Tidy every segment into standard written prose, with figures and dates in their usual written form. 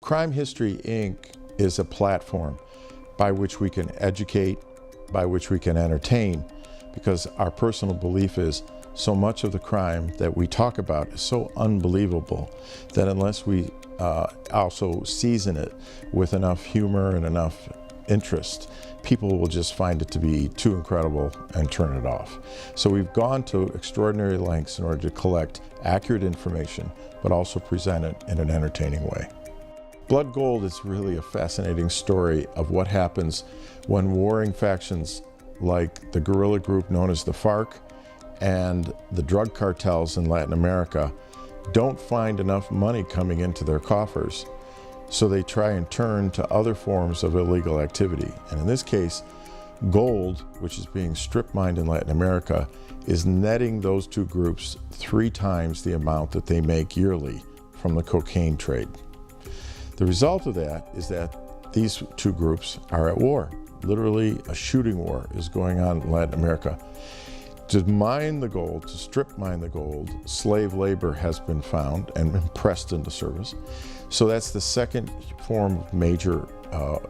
Crime History, Inc. is a platform by which we can educate, by which we can entertain, because our personal belief is so much of the crime that we talk about is so unbelievable that unless we also season it with enough humor and enough interest, people will just find it to be too incredible and turn it off. So we've gone to extraordinary lengths in order to collect accurate information, but also present it in an entertaining way. Blood Gold is really a fascinating story of what happens when warring factions like the guerrilla group known as the FARC and the drug cartels in Latin America don't find enough money coming into their coffers. So they try and turn to other forms of illegal activity. And in this case, gold, which is being strip mined in Latin America, is netting those two groups 3 times the amount that they make yearly from the cocaine trade. The result of that is that these two groups are at war. Literally, a shooting war is going on in Latin America. To mine the gold, to strip mine the gold, slave labor has been found and pressed into service. So that's the second form of major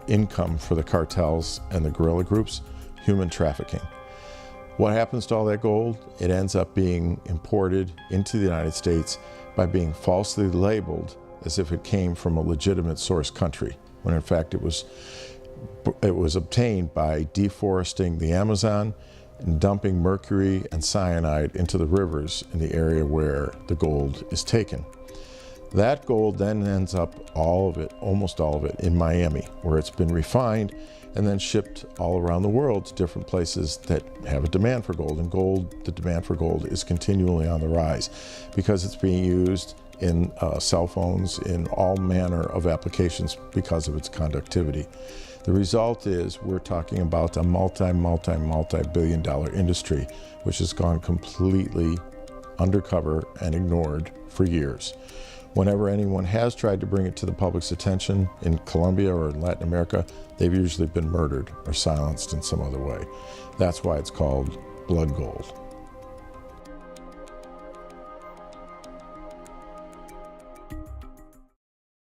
income for the cartels and the guerrilla groups, human trafficking. What happens to all that gold? It ends up being imported into the United States by being falsely labeled as if it came from a legitimate source country, when in fact it was obtained by deforesting the Amazon and dumping mercury and cyanide into the rivers in the area where the gold is taken. That gold then ends up, all of it, almost all of it, in Miami, where it's been refined and then shipped all around the world to different places that have a demand for gold. And gold, the demand for gold is continually on the rise because it's being used in cell phones, in all manner of applications because of its conductivity. The result is we're talking about a multi-billion dollar industry which has gone completely undercover and ignored for years. Whenever anyone has tried to bring it to the public's attention in Colombia or in Latin America, they've usually been murdered or silenced in some other way. That's why it's called Blood Gold.